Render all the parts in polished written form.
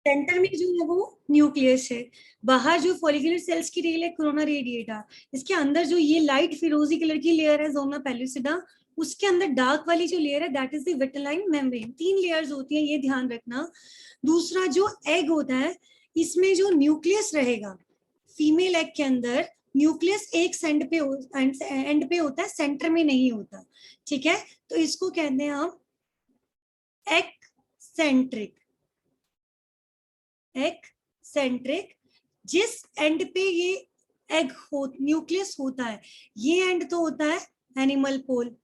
Centre में जो है वो न्यूक्लियस है, बाहर जो फॉलिकुलर सेल्स की रेल है कोरोना रेडिएटा, इसके अंदर जो ये लाइट फिरोजी कलर की लेयर है जोना पेल्लुसिडा, उसके अंदर डार्क वाली जो लेयर है that is the vitelline membrane. 3 layers होती हैं, ये ध्यान रखना। दूसरा जो एग होता है, इसमें जो न्यूक्लियस रहेगा फीमेल एग के अंदर, न्यूक्लियस एक एंड पे होता है, सेंटर में नहीं होता। ठीक है, तो इसको कहते हैं हम एक्सेंट्रिक। एक्सेंट्रिक, जिस एंड पे ये एग हो न्यूक्लियस होता है, ये एंड तो होता है एनिमल पोल।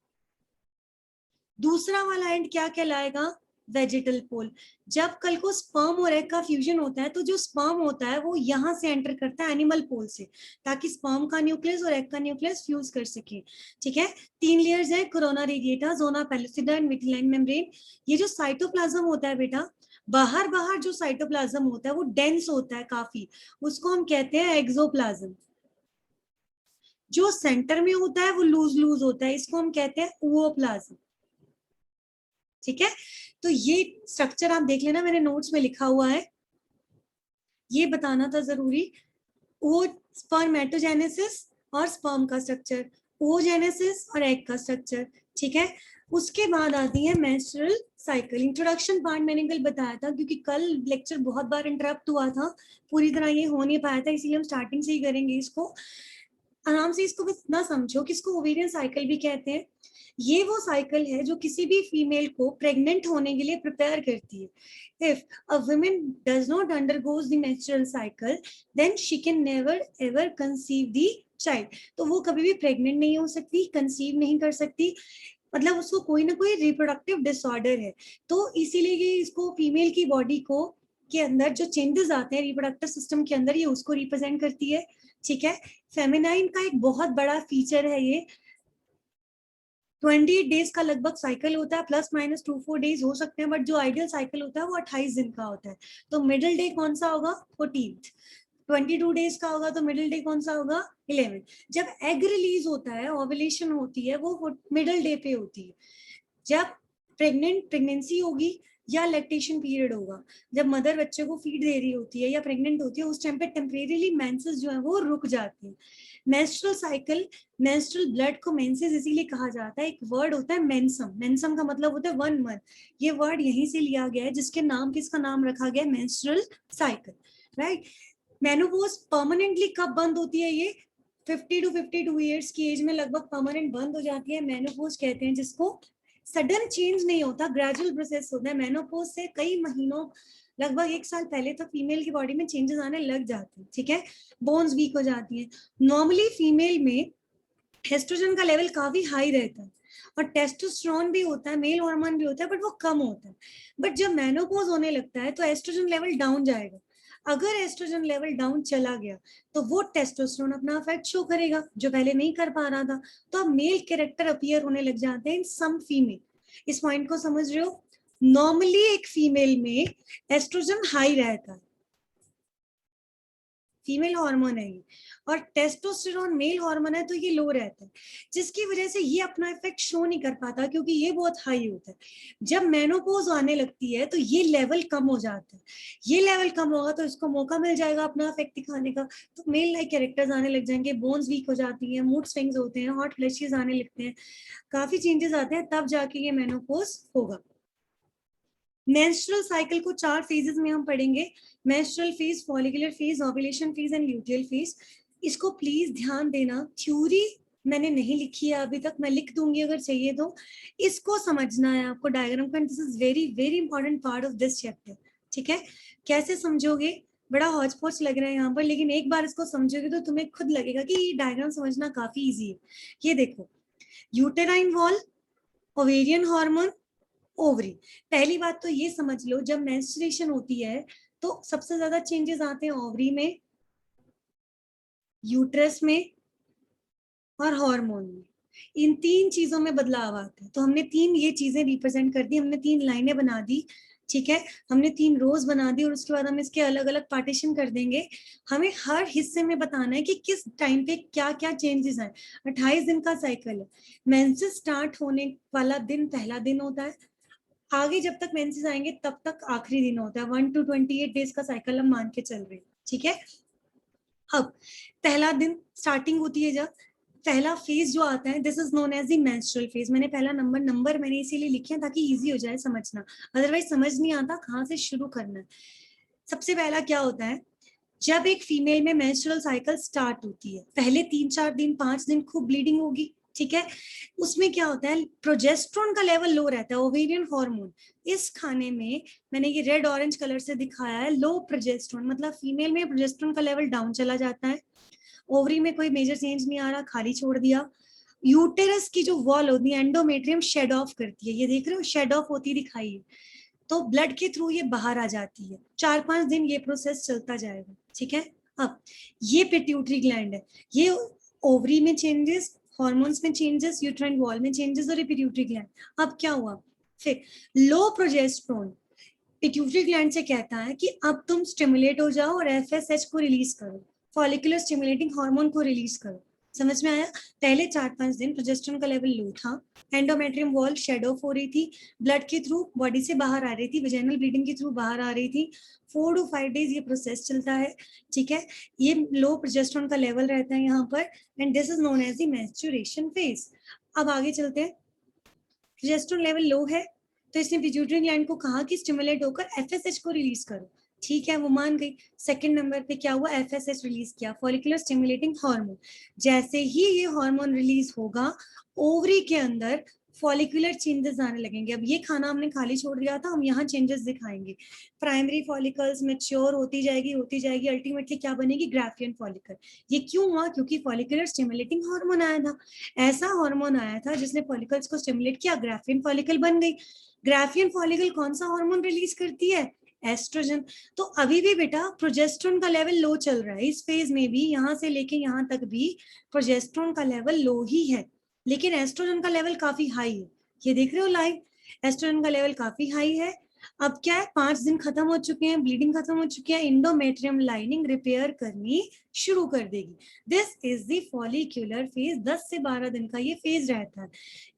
दूसरा वाला एंड क्या कहलाएगा? वेजिटल पोल। जब कल को स्पर्म और एग का फ्यूजन होता है तो जो स्पर्म होता है वो यहां से एंटर करता है एनिमल पोल से, ताकि स्पर्म का न्यूक्लियस और एग का न्यूक्लियस फ्यूज कर सके। ठीक है, 3 लेयर्स है, corona radiata, zona pellucida and vitelline membrane. ये जो साइटोप्लाज्म होता है बेटा, बाहर बाहर जो साइटोप्लाज्म होता है वो डेंस होता है काफी, उसको हम कहते हैं एक्सोप्लाज्म। जो सेंटर में होता है वो लूज लूज होता है, इसको हम कहते हैं ओओप्लाज्म। ठीक है, तो ये स्ट्रक्चर आप देख लेना, मेरे नोट्स में लिखा हुआ है, ये बताना था जरूरी। ओ स्पर्मेटोजेनेसिस और स्पर्म का स्ट्रक्चर, ओजेनेसिस और एग का स्ट्रक्चर। ठीक है, उसके बाद आती है मेंस्ट्रुअल साइकिल। इंट्रोडक्शन पार्ट मैंने कल बताया था, क्योंकि कल लेक्चर बहुत बार इंटरप्ट हुआ था, पूरी तरह ये हो नहीं पाया था, इसीलिए हम स्टार्टिंग से ही करेंगे इसको। आराम से इसको बस इतना समझो कि इसको ओवेरियन साइकिल भी कहते हैं। ये वो साइकिल है जो किसी भी फीमेल को प्रेग्नेंट होने के लिए प्रिपेयर करती है। If a woman does not undergoes the menstrual cycle, then she can never ever conceive the child. तो वो कभी भी प्रेग्नेंट नहीं हो सकती, कंसीव नहीं कर सकती, मतलब उसको कोई ना कोई रिप्रोडक्टिव डिसऑर्डर है। तो इसीलिए ये इसको फीमेल की बॉडी को के अंदर जो चेंजेस आते हैं रिप्रोडक्टिव सिस्टम के अंदर, ये उसको रिप्रेजेंट करती है। ठीक है, फेमिनाइन का एक बहुत बड़ा फीचर है ये। 28 डेज का लगभग साइकिल होता है, प्लस माइनस 2-4 डेज हो सकते हैं, बट जो आइडियल साइकिल होता है वो 28 दिन का होता है। तो मिडिल डे कौन सा होगा? 14th। 22 डेज का होगा तो मिडिल डे कौन सा होगा? 11th। जब एग रिलीज होता है, ओवुलेशन होती है, वो मिडिल डे पे होती है। जब प्रेगनेंसी होगी या लैक्टेशन पीरियड होगा, जब मदर बच्चे को फीड दे रही होती है या प्रेग्नेंट होती है, उस टाइम पे टेम्परेरीली मेंसेस जो है वो रुक जाती है। मेंस्ट्रुअल साइकिल, मेंस्ट्रुअल ब्लड को मेंसेस इसीलिए कहा जाता है। एक वर्ड होता है मेंसम, मेंसम का मतलब होता है 1 मंथ। ये वर्ड यहीं से लिया गया है, जिसके नाम किसका नाम रखा गया? Menstrual cycle, right. Menopause permanently कब बंद होती है? ये 50 to 52 ईयर्स की एज में लगभग परमानेंट बंद हो जाती है। मेनोपॉज कहते हैं जिसको। सडन चेंज नहीं होता, ग्रेजुअल प्रोसेस होता है। मेनोपॉज से कई महीनों, लगभग 1 साल पहले तक फीमेल की बॉडी में चेंजेस आने लग जाते हैं। ठीक है, बोन्स वीक हो जाती हैं। नॉर्मली फीमेल में एस्ट्रोजन का लेवल काफी हाई रहता है और टेस्टोस्टेरोन भी होता है, मेल हार्मोन भी होता है, बट वो कम होता है। बट जब मेनोपॉज होने लगता है तो एस्ट्रोजन लेवल डाउन जाएगा। अगर एस्ट्रोजन लेवल डाउन चला गया तो वो टेस्टोस्टेरोन अपना इफेक्ट शो करेगा जो पहले नहीं कर पा रहा था। तो अब मेल कैरेक्टर अपीयर होने लग जाते हैं इन सम फीमेल। इस पॉइंट को समझ रहे हो? नॉर्मली एक फीमेल में एस्ट्रोजन हाई रहता है, फीमेल हार्मोन है ये, और टेस्टोस्टेरोन मेल हार्मोन है तो ये लो रहता है, जिसकी वजह से ये अपना इफेक्ट शो नहीं कर पाता क्योंकि ये बहुत हाई होता है। जब मेनोपॉज आने लगती है तो ये लेवल कम हो जाता है। ये लेवल कम होगा तो इसको मौका मिल जाएगा अपना इफेक्ट दिखाने का, तो मेल लाइक कैरेक्टर्स आने लग जाएंगे, बोन्स वीक हो जाती है, मूड स्विंग्स होते हैं, हॉट फ्लैशेस आने लगते हैं, काफी चेंजेस आते हैं, तब जाके ये मेनोपॉज होगा। मेंस्ट्रुअल साइकिल को 4 फेजेस में हम पढ़ेंगे। Menstrual phase, follicular phase, ovulation phase and luteal phase. इसको प्लीज ध्यान देना, थ्योरी मैंने नहीं लिखी है अभी तक, मैं लिख दूंगी अगर चाहिए तो। इसको समझना है आपको डायग्राम का, this is very very important part of this chapter. ठीक है, कैसे समझोगे? बड़ा हौच पौच लग रहा है यहाँ पर, लेकिन एक बार इसको समझोगे तो तुम्हें खुद लगेगा कि ये डायग्राम समझना काफी इजी है। ये देखो, uterine wall, ovarian hormone, ovary. पहली बात तो ये समझ लो, जब मेंस्ट्रुएशन होती है तो सबसे ज्यादा चेंजेस आते हैं ओवरी में, यूट्रस में और हार्मोन में। इन 3 चीजों में बदलाव आता है। तो हमने 3 ये चीजें रिप्रेजेंट कर दी, हमने 3 लाइनें बना दी। ठीक है, हमने 3 रोज बना दी और उसके बाद हम इसके अलग अलग पार्टीशन कर देंगे। हमें हर हिस्से में बताना है कि किस टाइम पे क्या क्या चेंजेस आए। 28 दिन का साइकिल है। मेंसेस स्टार्ट होने वाला दिन पहला दिन होता है, आगे जब तक मेंसेस आएंगे तब तक आखिरी दिन होता है, 1 to 28 डेज का साइकिल हम मान के चल रहे हैं, ठीक है। अब पहला दिन स्टार्टिंग होती है जब पहला फेज जो आता है, this is known as the menstrual phase. मैंने पहला नंबर मैंने इसीलिए लिखे ताकि इजी हो जाए समझना, अदरवाइज समझ नहीं आता कहाँ से शुरू करना है। सबसे पहला क्या होता है, जब एक फीमेल में मेंस्ट्रुअल साइकिल स्टार्ट होती है, पहले 3-4 दिन 5 दिन खूब ब्लीडिंग होगी, ठीक है। उसमें क्या होता है, प्रोजेस्ट्रॉन का लेवल लो रहता है, ओवेरियन हार्मोन। इस खाने में मैंने ये रेड ऑरेंज कलर से दिखाया है, लो प्रोजेस्ट्रॉन, मतलब फीमेल में प्रोजेस्ट्रॉन का लेवल डाउन चला जाता है। ओवरी में कोई मेजर चेंज नहीं आ रहा, खाली छोड़ दिया। यूटेरस की जो वॉल होती है, एंडोमेट्रियम शेड ऑफ करती है, ये देख रहे हो शेड ऑफ होती दिखाई है, तो ब्लड के थ्रू ये बाहर आ जाती है। 4-5 दिन ये प्रोसेस चलता जाएगा, ठीक है। अब ये पिट्यूटरी ग्लैंड है, ये ओवरी में चेंजेस, हॉर्मोन्स में चेंजेस, यूट्राइन वॉल में चेंजेस और ये पिट्यूटरी ग्लैंड। अब क्या हुआ, फिर लो प्रोजेस्टेरोन पिट्यूटरी ग्लैंड से कहता है कि अब तुम स्टिमुलेट हो जाओ और एफएसएच को रिलीज करो, फॉलिकुलर स्टिमुलेटिंग हार्मोन को रिलीज करो। समझ में आया। पहले 4-5 दिन प्रोजेस्टेरोन का लेवल लो था, एंडोमेट्रियम वॉल शेड ऑफ हो रही थी, ब्लड के थ्रू बॉडी से बाहर आ रही थी, वेजाइनल ब्लीडिंग के थ्रू बाहर आ रही थी। 4 to 5 डेज ये प्रोसेस चलता है, ठीक है। ये लो प्रोजेस्टेरोन का लेवल रहता है यहाँ पर, and this is known as the menstruation phase. अब आगे चलते हैं, प्रोजेस्टेरोन लेवल लो है तो इसने पिट्यूटरी ग्लैंड को कहा कि स्टिमुलेट होकर एफएसएच को रिलीज करो, ठीक है, वो मान गई। सेकंड नंबर पे क्या हुआ, एफएसएच रिलीज किया, फॉलिकुलर स्टिमुलेटिंग हार्मोन। जैसे ही ये हार्मोन रिलीज होगा, ओवरी के अंदर फॉलिकुलर चेंजेस आने लगेंगे। अब ये खाना हमने खाली छोड़ दिया था, हम यहाँ चेंजेस दिखाएंगे। प्राइमरी फॉलिकल्स मैच्योर होती जाएगी, अल्टीमेटली क्या बनेगी, ग्राफियन फॉलिकल। ये क्यों हुआ, क्योंकि फॉलिकुलर स्टिमुलेटिंग हार्मोन आया था, ऐसा हार्मोन आया था जिसने फॉलिकल्स को स्टिमुलेट किया, ग्राफियन फॉलिकल बन गई। ग्राफियन फॉलिकल कौन सा हार्मोन रिलीज करती है, एस्ट्रोजन। तो अभी भी बेटा प्रोजेस्टेरोन का लेवल लो चल रहा है, इस फेज में भी यहाँ से लेके यहाँ तक भी प्रोजेस्टेरोन का लेवल लो ही है, लेकिन एस्ट्रोजन का लेवल काफी हाई है। ये देख रहे हो लाइव, एस्ट्रोजन का लेवल काफी हाई है। अब क्या है, 5 दिन खत्म हो चुके हैं, ब्लीडिंग खत्म हो चुकी है, इंडोमेट्रियम लाइनिंग रिपेयर करनी शुरू कर देगी। This is the follicular phase. 10 से 12 दिन का ये फेज रहता है।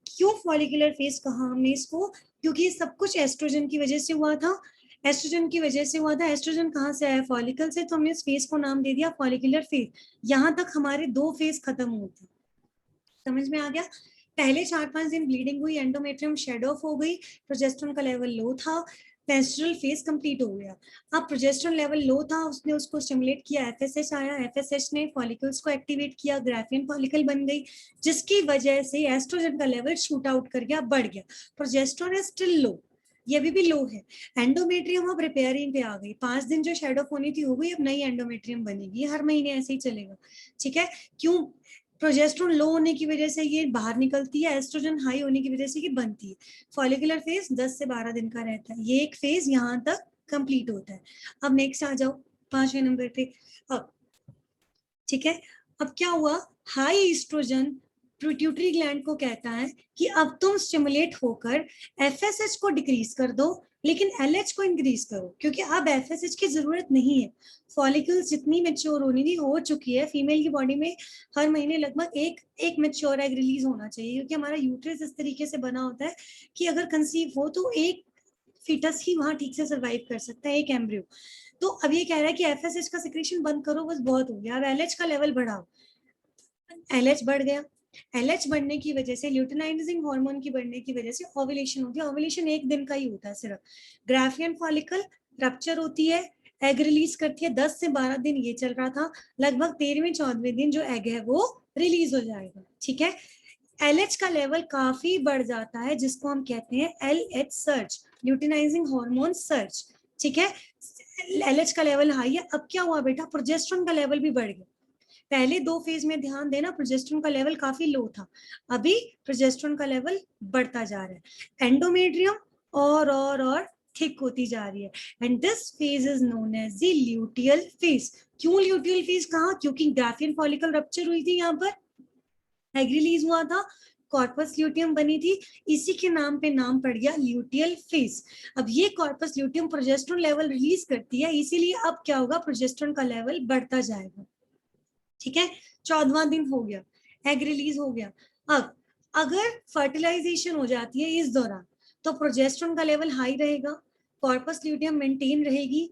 क्यों फॉलिकुलर फेज कहा हमने इसको, क्योंकि सब कुछ एस्ट्रोजन की वजह से हुआ था, एस्ट्रोजन की वजह से हुआ था। एस्ट्रोजन कहाँ से आया, फॉलिकल से, तो हमने इस फेज को नाम दे दिया फॉलिकुलर फेज। यहाँ तक हमारे 2 फेज खत्म होते, समझ में आ गया। पहले 4-5 दिन ब्लीडिंग हुई, एंडोमेट्रियम शेड ऑफ हो गई, प्रोजेस्टेरोन का लेवल लो था, मेंस्ट्रुअल फेज कंप्लीट हो गया। अब प्रोजेस्टेरोन लेवल लो था, उसने उसको स्टिमुलेट किया, एफएसएच आया, एफएसएच ने फॉलिकल्स को एक्टिवेट किया, ग्राफियन फॉलिकल बन गई, जिसकी वजह से एस्ट्रोजन का लेवल शूट आउट कर गया, बढ़ गया। प्रोजेस्टेरोन इज स्टिल लो, ये अभी भी लो है। एंडोमेट्रियम अब रिपेयरिंग पे आ गई, 5 दिन जो शेड ऑफ होनी थी हो गई, अब नई एंडोमेट्रियम बनेगी, हर महीने ऐसे ही चलेगा, ठीक है। क्यों, प्रोजेस्टेरोन लो होने की वजह से ये बाहर निकलती है, एस्ट्रोजन हाई होने की वजह से ये बनती है। फॉलिकुलर फेज 10 से 12 दिन का रहता है, ये एक फेज यहाँ तक कंप्लीट होता है। अब नेक्स्ट आ जाओ 5वें नंबर पे। अब ठीक है, अब क्या हुआ, हाई एस्ट्रोजन पिट्यूटरी ग्लैंड को कहता है कि अब तुम स्टिमुलेट होकर एफएसएच को डिक्रीज कर दो, लेकिन एलएच को इंक्रीज करो, क्योंकि अब एफएसएच की जरूरत नहीं है। फॉलिकल्स जितनी मेच्योर होनी थी हो चुकी है, फीमेल की बॉडी में हर महीने लगभग एक मेच्योर एग रिलीज होना चाहिए, क्योंकि हमारा यूट्रस इस तरीके से बना होता है कि अगर कंसीव हो तो एक फीटस ही वहां ठीक से सर्वाइव कर सकता है, एक एम्ब्रियो। तो अब ये कह रहा है कि एफएसएच का सिक्रेशन बंद करो, बस बहुत हो गया, अब एलएच का लेवल बढ़ाओ। एलएच बढ़ गया, एलएच बढ़ने की वजह से, ल्यूटिनाइजिंग हार्मोन की बढ़ने की वजह से ओव्यूलेशन होती है। ओव्यूलेशन एक दिन का ही होता है सिर्फ। ग्राफियन फॉलिकल रप्चर होती है, एग रिलीज करती है, 10 से 12 दिन ये चल रहा था, लगभग 13वें-14वें दिन जो एग है वो रिलीज हो जाएगा, ठीक है। एलएच का लेवल काफी बढ़ जाता है, जिसको हम कहते हैं LH surge, luteinizing hormone surge, ठीक है। एलएच का लेवल हाई है। अब क्या हुआ बेटा, प्रोजेस्टेरोन का लेवल भी बढ़ गया। पहले 2 फेज में ध्यान देना, प्रोजेस्टेरोन का लेवल काफी लो था, अभी प्रोजेस्टेरोन का लेवल बढ़ता जा रहा है, एंडोमेट्रियम और थिक होती जा रही है, and this phase is known as the luteal phase. क्यों ल्यूटियल फेज कहा, क्योंकि ग्राफियन फॉलिकल रप्चर हुई थी, यहाँ पर एग रिलीज हुआ था, कॉर्पस ल्यूटियम बनी थी, इसी के नाम पे नाम पड़ गया ल्यूटियल फेज। अब ये corpus luteum progesterone level release करती है, इसीलिए अब क्या होगा, प्रोजेस्टेरोन का लेवल बढ़ता जाएगा, ठीक है। 14वां दिन हो गया, एग रिलीज हो गया। अब अगर फर्टिलाइजेशन हो जाती है इस दौरान, तो प्रोजेस्टेरोन का लेवल हाई रहेगा, कॉर्पस ल्यूटियम मेंटेन रहेगी,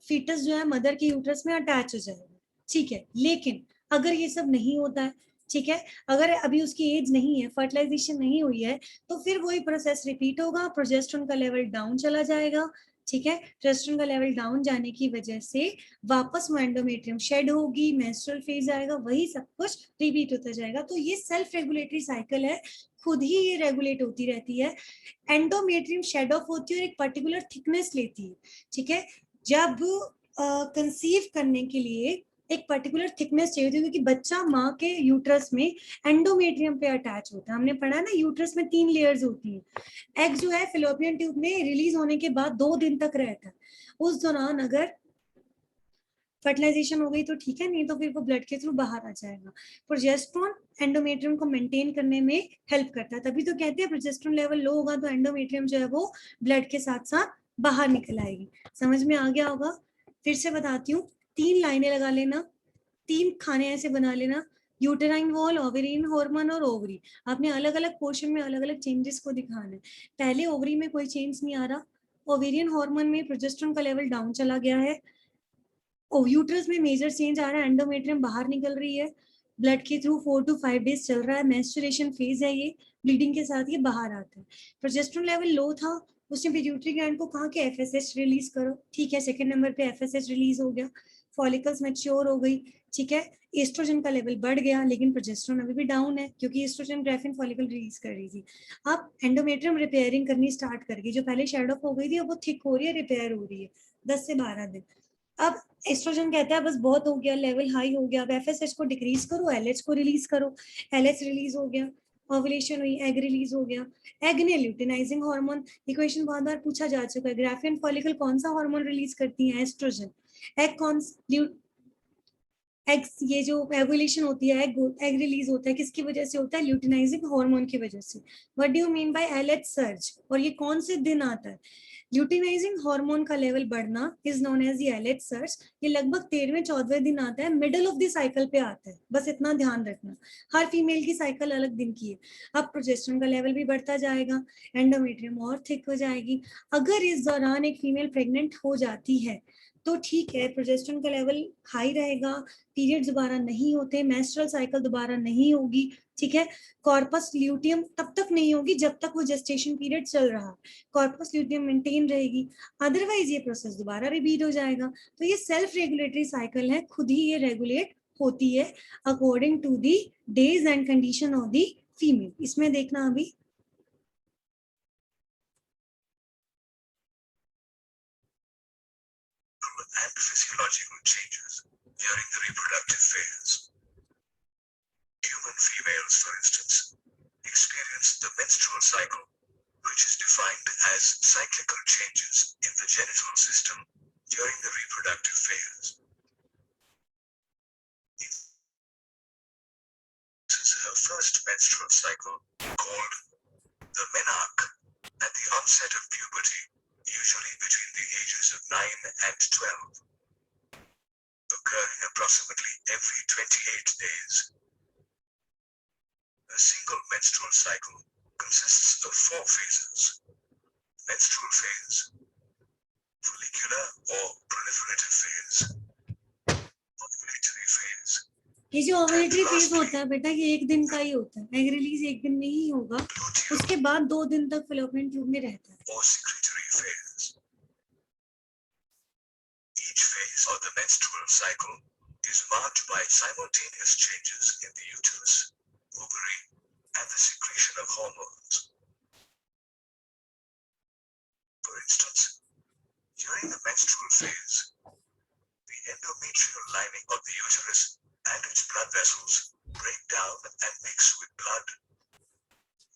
फीटस जो है मदर के यूट्रस में अटैच हो जाएगा, ठीक है। लेकिन अगर ये सब नहीं होता है, ठीक है, अगर अभी उसकी एज नहीं है, फर्टिलाइजेशन नहीं हुई है, तो फिर वही प्रोसेस रिपीट होगा, प्रोजेस्टेरोन का लेवल डाउन चला जाएगा, ठीक है। प्रोजेस्टेरोन का लेवल डाउन जाने की वजह से वापस वो एंडोमेट्रियम शेड होगी, मेंस्ट्रुअल फेज आएगा, वही सब कुछ रिपीट होता जाएगा। तो ये सेल्फ रेगुलेटरी साइकिल है, खुद ही ये रेगुलेट होती रहती है। एंडोमेट्रियम शेड ऑफ होती है और एक पर्टिकुलर थिकनेस लेती है, ठीक है। जब कंसीव करने के लिए एक पर्टिकुलर थिकनेस चाहिए होती है, क्योंकि बच्चा माँ के यूट्रस में एंडोमेट्रियम पे अटैच होता है। हमने पढ़ा ना, यूट्रस में 3 लेयर्स होती हैं। एग जो है फिलोपियन ट्यूब में रिलीज होने के बाद 2 दिन तक रहता है। उस दौरान अगर फर्टिलाइजेशन हो गई तो ठीक है, नहीं तो फिर वो ब्लड के थ्रू बाहर आ जाएगा। प्रोजेस्टेरोन एंडोमेट्रियम को मेंटेन करने में हेल्प करता है, तभी तो कहते हैं प्रोजेस्टेरोन लेवल लो होगा तो एंडोमेट्रियम जो है वो ब्लड के साथ साथ बाहर निकल आएगी। समझ में आ गया होगा? फिर से बताती हूँ, 3 लाइनें लगा लेना, 3 खाने ऐसे बना लेना, यूटेराइन वॉल, ओवेरियन हार्मोन और ओवरी। आपने अलग अलग पोर्शन में अलग अलग चेंजेस को दिखाना है। पहले ओवरी में कोई चेंज नहीं आ रहा, ओवेरियन हार्मोन में प्रोजेस्टेरोन का लेवल डाउन चला गया है, यूट्रस में मेजर चेंज आ रहा है, एंडोमेट्रियम बाहर निकल रही है, ब्लड के थ्रू 4 to 5 डेज चल रहा है, मेंस्ट्रुएशन फेज है, ये ब्लीडिंग के साथ ये बाहर आता है। प्रोजेस्टेरोन लेवल लो था, उसने पिट्यूटरी ग्लैंड को कहा कि एफएसएच रिलीज करो, ठीक है, सेकंड नंबर पे एफएसएच रिलीज हो गया, फॉलिकल्स मैच्योर हो गई, ठीक है। एस्ट्रोजन का लेवल बढ़ गया, लेकिन प्रोजेस्टेरोन अभी भी डाउन है, क्योंकि एस्ट्रोजन ग्राफिन फॉलिकल रिलीज कर रही थी। अब एंडोमेट्रियम रिपेयरिंग करनी स्टार्ट कर गई, जो पहले शेड ऑफ हो गई थी अब वो थिक हो रही है, रिपेयर हो रही है 10 से 12 दिन। अब एस्ट्रोजन कहता है बस बहुत हो गया, लेवल हाई हो गया, अब एफएसएच को डिक्रीज करो, एलएच को रिलीज करो, एलएच रिलीज हो गया, ओवुलेशन हुई, एग रिलीज हो गया। एग ने ल्यूटिनाइजिंग हार्मोन, इक्वेशन बहुत बार पूछा जा चुका है, ग्राफियन फॉलिकल कौन सा हार्मोन रिलीज करती है? एस्ट्रोजन। एग कौन, एग, ये जो एवुलेशन होती है, एग रिलीज होता है, किसकी वजह से होता है? ल्यूटिनाइजिंग हार्मोन की वजह से। What do you mean by LH surge? और ये कौन से दिन आता है? ल्यूटिनाइजिंग हार्मोन का लेवल बढ़ना is known as the LH surge. ये लगभग 13वें-14वें दिन आता है, मिडिल ऑफ द साइकिल पे आता है, बस इतना ध्यान रखना। हर फीमेल की साइकिल अलग दिन की है। अब प्रोजेस्टेरोन का लेवल भी बढ़ता जाएगा, एंडोमेट्रियम और थिक हो जाएगी। अगर इस दौरान एक फीमेल प्रेग्नेंट हो जाती है तो ठीक है, प्रोजेस्टेरोन का लेवल हाई रहेगा, पीरियड दोबारा नहीं होते, मेंस्ट्रुअल साइकिल दोबारा नहीं होगी, ठीक है। कॉर्पस ल्यूटियम तब तक नहीं होगी जब तक वो जेस्टेशन पीरियड चल रहा है, कॉर्पस ल्यूटियम मेंटेन रहेगी, अदरवाइज ये प्रोसेस दोबारा रिपीट हो जाएगा। तो ये सेल्फ रेगुलेटरी साइकिल है, खुद ही ये रेगुलेट होती है according to the days and condition of the female. इसमें देखना अभी and physiological changes during the reproductive phase. Human females, for instance, experience the menstrual cycle, which is defined as cyclical changes in the genital system during the reproductive phase. This is her first menstrual cycle, called the menarche, at the onset of puberty, usually between the ages of 9 and 12, occurring approximately every 28 days. A single menstrual cycle consists of 4 phases: menstrual phase, follicular or proliferative phase, ovulatory phase. ये जो ovulatory phase होता है बेटा, ये 1 दिन का ही होता है, एग रिलीज 1 दिन में ही होगा, उसके बाद 2 दिन तक फिलोपियन ट्यूब में रहता है। Or secretory phase. Each phase of the menstrual cycle is marked by simultaneous changes in the uterus, ovary, and the secretion of hormones. For instance, during the menstrual phase, the endometrial lining of the uterus and its blood vessels break down and mix with blood,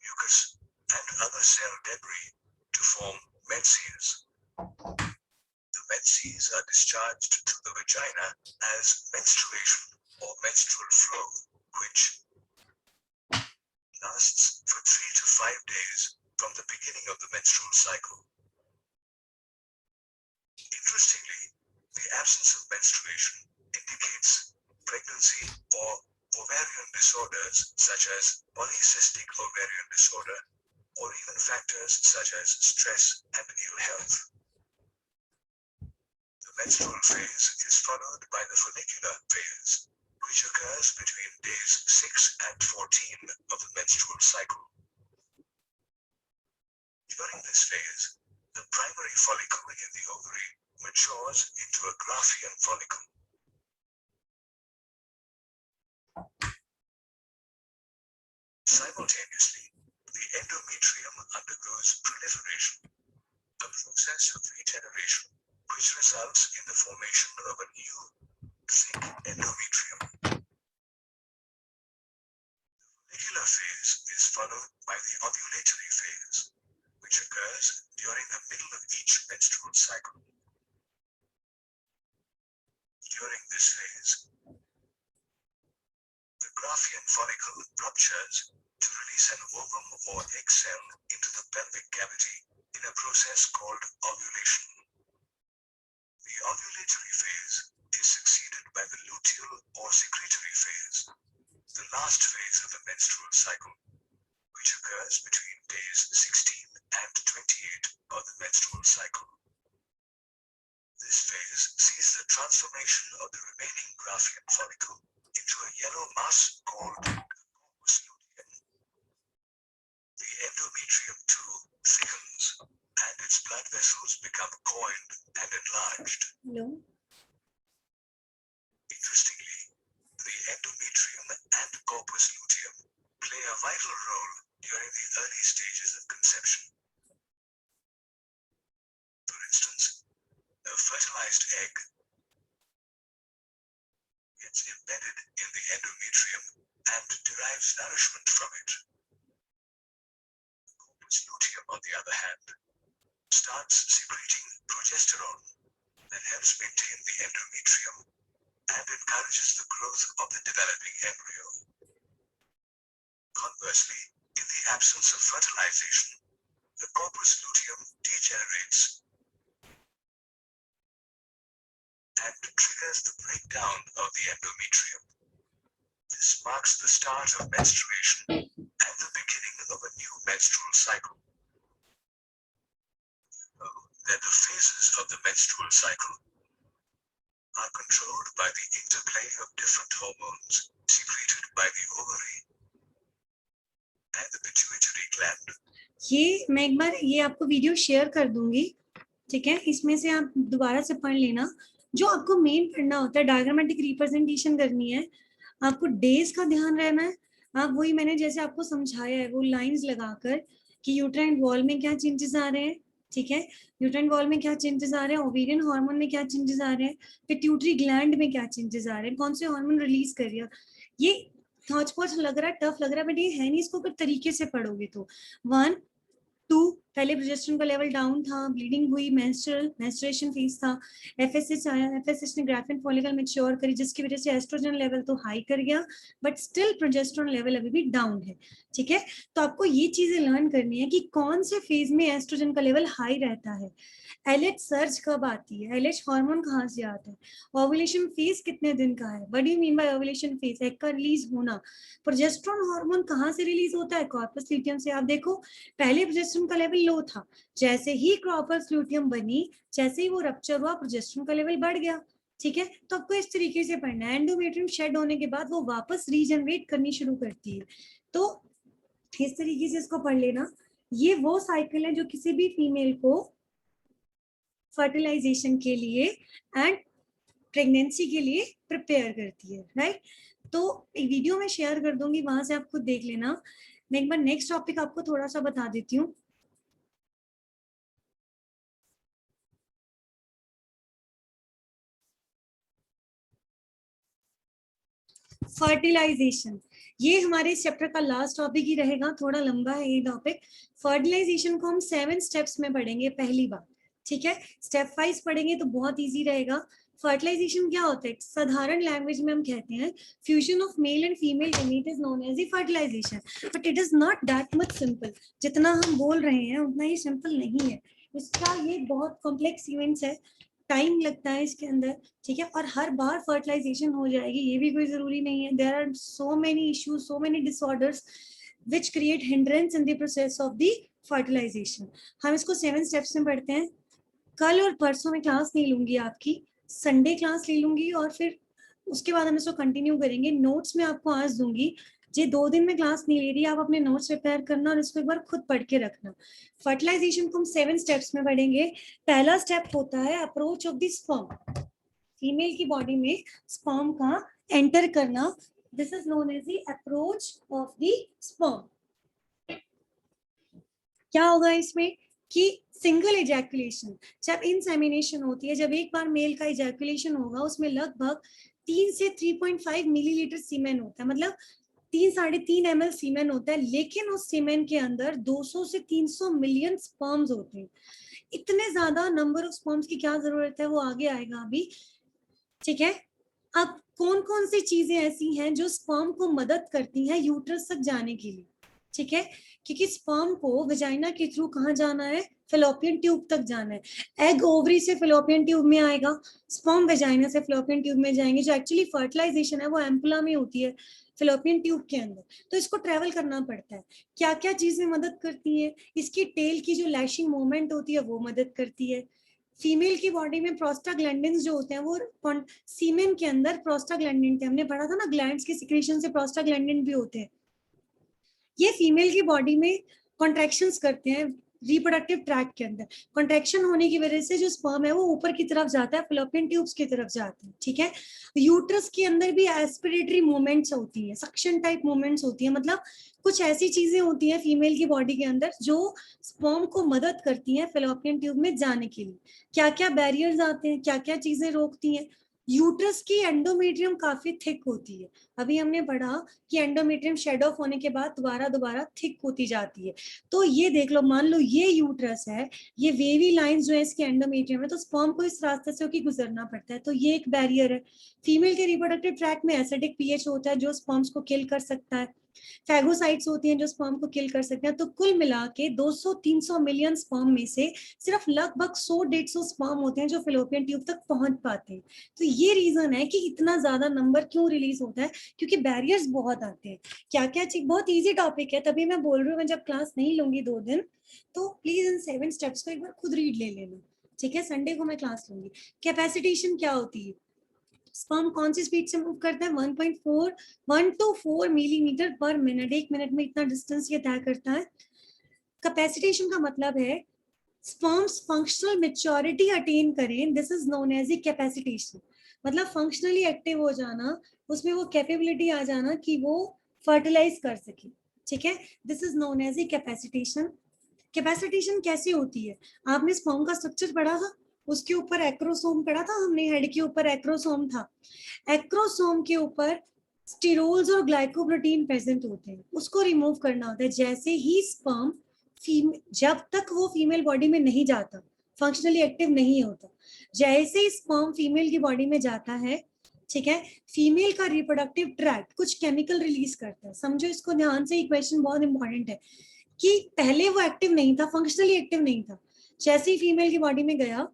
mucus, and other cell debris to form menses. The menses are discharged to the vagina as menstruation or menstrual flow, which lasts for 3 to 5 days from the beginning of the menstrual cycle. Interestingly, the absence of menstruation indicates pregnancy or ovarian disorders such as polycystic ovarian disorder or even factors such as stress and ill health. The menstrual phase is followed by the follicular phase, which occurs between days 6 and 14 of the menstrual cycle. During this phase, the primary follicle in the ovary matures into a Graafian follicle. Simultaneously, the endometrium undergoes proliferation, a process of regeneration which results in the formation of a new, thick endometrium. The follicular phase is followed by the ovulatory phase, which occurs during the middle of each menstrual cycle. During this phase, the Graafian follicle ruptures to release an ovum or egg cell into the pelvic cavity in a process called ovulation. The ovulatory phase is succeeded by the luteal or secretory phase, the last phase of the menstrual cycle, which occurs between days 16 and 28 of the menstrual cycle. This phase sees the transformation of the remaining Graafian follicle into a yellow mass called corpus luteum. The endometrium too thickens, and its blood vessels become coiled and enlarged. Hello. Interestingly, the endometrium and corpus luteum play a vital role during the early stages of conception. For instance, a fertilized egg gets embedded in the endometrium and derives nourishment from it. The corpus luteum, on the other hand, starts secreting progesterone that helps maintain the endometrium and encourages the growth of the developing embryo. Conversely, in the absence of fertilization, the corpus luteum degenerates and triggers the breakdown of the endometrium. This marks the start of menstruation and the beginning of a new menstrual cycle. That the phases of the menstrual cycle are controlled by the interplay of different hormones secreted by the ovary and the pituitary gland. ये मैं एक बार ये आपको video share कर दूंगी, ठीक है? इसमें से आप दोबारा से पढ़ लेना। जो आपको मेन पढ़ना होता है, डायग्रामेटिक रिप्रेजेंटेशन करनी है, आपको डेज का ध्यान रहना है। आप वही मैंने जैसे आपको समझाया है वो लाइंस लगाकर कि यूट्राइन वॉल में क्या चेंजेस आ रहे हैं, ठीक है? यूट्राइन वॉल में क्या चेंजेस आ रहे हैं, ओवेरियन हार्मोन में क्या चेंजेस आ रहे हैं, पिट्यूटरी ग्लैंड में क्या चेंजेस आ रहे हैं, कौन से हार्मोन रिलीज कर रही है। ये हौच-पौच लग रहा है, टफ लग रहा है, बट ये है नहीं। इसको अगर तरीके से पढ़ोगे तो 1 2 पहले प्रोजेस्टेरोन का लेवल डाउन था, ब्लीडिंग हुई, मेंस्ट्रुएशन फेज था, एफएसएच आया, एफएसएच ने ग्राफियन फॉलिकल मैच्योर करी, जिसकी वजह से एस्ट्रोजन लेवल तो हाई कर गया, बट स्टिल प्रोजेस्टेरोन लेवल अभी भी डाउन है, ठीक है? तो आपको ये चीजें लर्न करनी है कि कौन से फेज में एस्ट्रोजन का लेवल हाई रहता है, एलएच सर्ज कब आती है, एलएच हार्मोन कहाँ से आता है, ओवुलेशन फेज कितने दिन का है, what do you mean bye ovulation phase, egg का रिलीज होना, प्रोजेस्टेरोन हार्मोन कहाँ से रिलीज होता है, कॉर्पस ल्यूटियम से। आप देखो पहले प्रोजेस्टेरोन का लेवल लो था, जैसे ही कॉर्पस ल्यूटियम बनी, जैसे ही वो रप्चर हुआ, प्रोजेस्टेरोन का लेवल बढ़ गया, ठीक है? तो आपको इस तरीके से पढ़ना है। एंडोमेट्रियम शेड होने के बाद वो वापस रीजनरेट करनी शुरू करती है, तो इस तरीके से इसको पढ़ लेना। ये वो साइकिल है जो किसी भी फीमेल को फर्टिलाइजेशन के लिए एंड प्रेगनेंसी के लिए प्रिपेयर करती है, राइट? तो एक वीडियो में शेयर कर दूंगी, वहां से आप खुद देख लेना। मैं एक बार नेक्स्ट टॉपिक आपको थोड़ा सा बता देती हूँ। फर्टिलाइजेशन, ये हमारे इस चैप्टर का लास्ट टॉपिक ही रहेगा, थोड़ा लंबा है ये टॉपिक। फर्टिलाइजेशन को हम 7 स्टेप्स में पढ़ेंगे पहली बार, ठीक है? स्टेप वाइज पढ़ेंगे तो बहुत इजी रहेगा। फर्टिलाइजेशन क्या होता है, साधारण लैंग्वेज में हम कहते हैं fusion of male and female gamete is known as the fertilisation, but it is not that much simple. जितना हम बोल रहे हैं उतना ही सिंपल नहीं है, इसका ये बहुत कॉम्प्लेक्स इवेंट्स है, टाइम लगता है इसके अंदर, ठीक है? और हर बार फर्टिलाइजेशन हो जाएगी ये भी कोई जरूरी नहीं है। There are so many issues, so many disorders which create hindrance in the process of the fertilization. हम इसको 7 steps में पढ़ते हैं. कल और परसों में क्लास नहीं लूंगी आपकी, संडे क्लास ले लूंगी और फिर उसके बाद हम इसको कंटिन्यू करेंगे. नोट्स में आपको आज दूंगी. ये 2 दिन में क्लास नहीं ले रही, आप अपने नोट्स प्रिपेयर करना और इसको एक बार खुद पढ़ के रखना. फर्टिलाइजेशन को हम 7 स्टेप्स में पढ़ेंगे. पहला स्टेप होता है approach of the sperm. Female की बॉडी में स्पर्म का एंटर करना. This is known as the approach of the sperm. क्या होगा इसमें कि सिंगल इजैकुलेशन, जब इंसेमिनेशन होती है, जब एक बार मेल का इजैकुलेशन होगा, उसमें लगभग 3 से 3.5 मिलीलीटर सीमेन होता है, मतलब 3-3.5 ml सीमेन होता है. लेकिन उस सीमेन के अंदर 200 से 300 मिलियन स्पर्म्स होते हैं. इतने ज्यादा नंबर ऑफ स्पर्म्स की क्या जरूरत है, वो आगे आएगा अभी. ठीक है. अब कौन कौन सी चीजें ऐसी हैं जो स्पर्म को मदद करती हैं यूट्रस तक जाने के लिए. ठीक है, क्योंकि स्पर्म को वजाइना के थ्रू कहाँ जाना है, फेलोपियन ट्यूब तक जाना है. एग ओवरी से फेलोपियन ट्यूब में आएगा, स्पर्म वजाइना से फेलोपियन ट्यूब में जाएंगे. जो एक्चुअली फर्टिलाइजेशन है वो एम्पुला में होती है, फेलोपियन ट्यूब के अंदर. तो इसको ट्रेवल करना पड़ता है. क्या क्या चीजें मदद करती है, इसकी टेल की जो लैशिंग मूवमेंट होती है वो मदद करती है. फीमेल की बॉडी में प्रोस्टाग्लैंडिन्स जो होते हैं वो सीमेन के अंदर प्रोस्टाग्लैंडिन थे. हमने पढ़ा था ना, ग्लैंड्स के सिक्रेशन से प्रोस्टाग्लैंडिन भी होते हैं. ये फीमेल की बॉडी में कॉन्ट्रैक्शंस करते हैं रिप्रोडक्टिव ट्रैक के अंदर. कॉन्ट्रैक्शन होने की वजह से जो स्पर्म है वो ऊपर की तरफ जाता है, फेलोपियन ट्यूब्स की तरफ जाता है. ठीक है. यूट्रस के अंदर भी एस्पिरेटरी मूवमेंट्स होती है, सक्शन टाइप मूवमेंट्स होती है. मतलब कुछ ऐसी चीजें होती हैं फीमेल की बॉडी के अंदर जो स्पर्म को मदद करती हैं फेलोपियन ट्यूब में जाने के लिए. क्या क्या बैरियर्स आते हैं, क्या क्या चीजें रोकती हैं. यूट्रस की एंडोमेट्रियम काफी थिक होती है. अभी हमने पढ़ा कि एंडोमेट्रियम शेड ऑफ होने के बाद दोबारा थिक होती जाती है. तो ये देख लो, मान लो ये यूट्रस है, ये वेवी लाइंस जो है इसके एंडोमेट्रियम में, तो स्पर्म को इस रास्ते से होकर गुजरना पड़ता है. तो ये एक बैरियर है. फीमेल के रिप्रोडक्टिव ट्रैक में एसिडिक पीएच होता है जो स्पर्म्स को किल कर सकता है. फैगोसाइट्स होती हैं जो स्पर्म को किल कर सकते हैं. तो कुल मिला के 200-300 मिलियन स्पर्म में से सिर्फ लगभग 100-150 स्पर्म होते हैं जो फेलोपियन ट्यूब तक पहुंच पाते हैं. तो ये रीजन है कि इतना ज्यादा नंबर क्यों रिलीज होता है, क्योंकि बैरियर्स बहुत आते हैं. क्या क्या चीज, बहुत इजी टॉपिक है, तभी मैं बोल रही हूँ. मैं जब क्लास नहीं लूंगी 2 दिन, तो प्लीज इन 7 स्टेप्स को एक बार खुद रीड ले लेना. ठीक है, संडे को मैं क्लास लूंगी. कैपेसिटेशन क्या होती है, स्पर्म कौन सी स्पीड से मूव करता है, 1 to 4 मिलीमीटर पर मिनट. 1 मिनट में इतना डिस्टेंस ये तय करता है. कैपेसिटेशन का मतलब है स्पर्म्स फंक्शनल मैच्योरिटी अटेन करें, this is known as a capacitation. मतलब फंक्शनली एक्टिव हो जाना, उसमें वो कैपेबिलिटी आ जाना कि वो फर्टिलाइज कर सके. ठीक है, this is known as a capacitation. Capacitation कैसे होती है, आपने स्पर्म का स्ट्रक्चर पढ़ा था, उसके ऊपर एक्रोसोम पढ़ा था हमने, हेड के ऊपर एक्रोसोम था. एक्रोसोम के ऊपर स्टिरोल्स और ग्लाइकोप्रोटीन प्रेजेंट होते हैं, उसको रिमूव करना होता है. जैसे ही स्पर्म जब तक वो फीमेल बॉडी में नहीं जाता, फंक्शनली एक्टिव नहीं होता, जैसे ही स्पर्म फीमेल की बॉडी में जाता है, ठीक है, फीमेल का रिप्रोडक्टिव ट्रैक्ट कुछ केमिकल रिलीज करता है. समझो इसको ध्यान से, ये क्वेश्चन बहुत इंपॉर्टेंट है कि पहले वो एक्टिव नहीं था, फंक्शनली एक्टिव नहीं था. जैसे ही फीमेल की बॉडी में गया,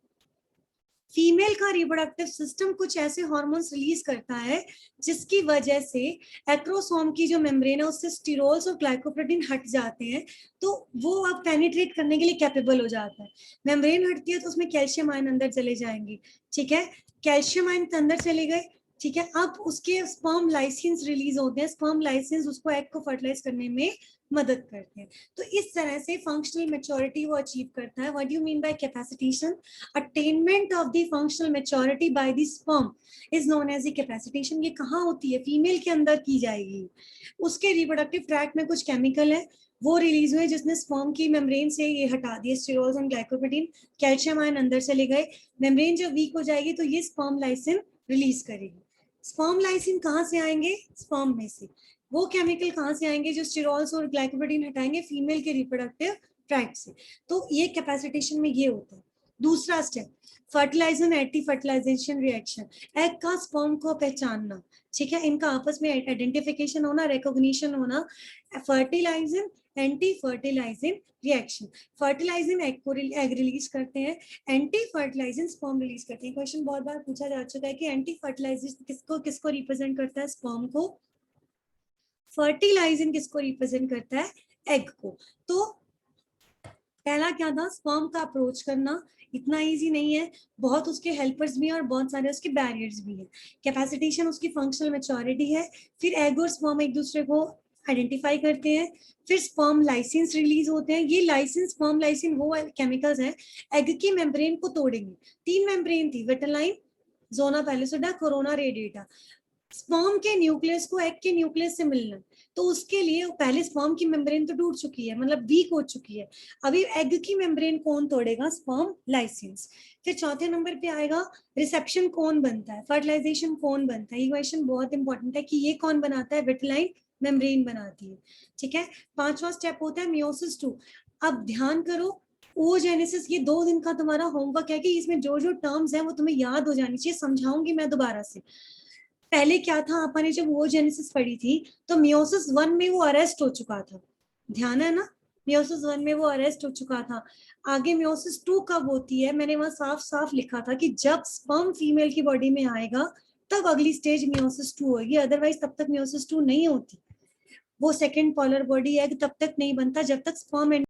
फीमेल का रिप्रोडक्टिव सिस्टम कुछ ऐसे हार्मोन्स रिलीज करता है जिसकी वजह से एक्रोसोम की जो मेम्ब्रेन है उससे स्टिरोल्स और ग्लाइकोप्रोटीन हट जाते हैं. तो वो अब पेनिट्रेट करने के लिए कैपेबल हो जाता है. मेम्ब्रेन हटती है तो उसमें कैल्शियम आयन अंदर चले जाएंगे. ठीक है, कैल्शियम आयन अंदर चले गए. ठीक है, अब उसके स्पर्म लाइसिन्स रिलीज होते हैं. स्पर्म लाइसिन्स उसको एग को फर्टिलाइज करने में मदद करते हैं. तो इस तरह से फंक्शनल मैच्योरिटी वो अचीव करता है. What do you mean by capacitation, attainment of the functional maturity by the sperm is known as the capacitation. ये कहाँ होती है, फीमेल के अंदर की जाएगी. उसके रिप्रोडक्टिव ट्रैक्ट में कुछ केमिकल है वो रिलीज हुए जिसने स्पर्म की मेम्ब्रेन से ये हटा दिए स्टिरोल्स और ग्लाइकोप्रोटीन. कैल्शियम आयन अंदर चले गए. मेम्ब्रेन जब वीक हो जाएगी तो ये स्पर्म लाइसिन रिलीज करेगी. स्पर्म लाइसिन कहाँ से आएंगे, स्पर्म में से. वो केमिकल कहाँ से आएंगे जो स्टिरोल्स और ग्लाइकोप्रोटीन हटाएंगे, फीमेल के रिप्रोडक्टिव ट्रैक्ट से. तो ये कैपेसिटेशन में ये होता है. दूसरा step, fertilizin anti fertilization reaction. Egg का स्पर्म को पहचानना. ठीक है, इनका आपस में आइडेंटिफिकेशन होना, रिकॉग्निशन होना. Fertilizin anti fertilising reaction. Fertilising egg release करते हैं, एंटी फर्टिलाइजिंग स्पर्म रिलीज करते हैं. क्वेश्चन बहुत बार पूछा जा चुका है कि एंटी फर्टिलाइजिंग किसको किसको रिप्रेजेंट करता है, स्पर्म को फर्टिलाइजिंग किसको रिप्रेजेंट करता है? एग को। तो पहला क्या था? स्पर्म का अप्रोच करना इतना इजी नहीं है, बहुत उसके हेल्पर्स भी हैं और बहुत सारे उसके बैरियर्स भी हैं। कैपेसिटेशन उसकी फंक्शनल मैच्योरिटी है, फिर एग और स्पर्म एक दूसरे को आइडेंटिफाई करते हैं, फिर स्पर्म लाइसिन्स रिलीज होते हैं। ये लाइसिन, स्पर्म लाइसिन वो केमिकल्स हैं एग की मेम्ब्रेन को तोड़ेंगे। 3 मेम्ब्रेन थी, विटिलाइन, जोना पैलिसोडा, कोरोना रेडिएटा। स्पर्म के न्यूक्लियस को एग के न्यूक्लियस से मिलना, तो उसके लिए पहले स्पर्म की मेम्ब्रेन तो टूट चुकी है, मतलब वीक हो चुकी है। अभी एग की मेम्ब्रेन कौन तोड़ेगा? Sperm lysines. फिर चौथे नंबर पे आएगा रिसेप्शन कौन बनता है, फर्टिलाइजेशन कौन बनता है। ये क्वेश्चन बहुत इंपॉर्टेंट है कि ये कौन बनाता है? विटिलाइन मेम्ब्रेन बनाती है। ठीक है। पांचवा स्टेप होता है मियोसिस 2। अब ध्यान करो, ओजेनेसिस, ये 2 दिन का तुम्हारा होमवर्क है कि इसमें जो जो टर्म्स हैं वो तुम्हें याद हो जानी चाहिए। समझाऊंगी मैं दोबारा से। पहले क्या था, अपन ने जब वो जेनेसिस पढ़ी थी तो मियोसिस 1 में वो अरेस्ट हो चुका था, ध्यान है ना? मियोसिस 1 में वो अरेस्ट हो चुका था। आगे मियोसिस 2 कब होती है? मैंने वहां साफ साफ लिखा था कि जब स्पर्म फीमेल की बॉडी में आएगा तब अगली स्टेज मियोसिस 2 होगी, अदरवाइज तब तक मियोसिस 2 नहीं होती। वो सेकेंड पॉलर बॉडी एग तब तक नहीं बनता जब तक स्पर्म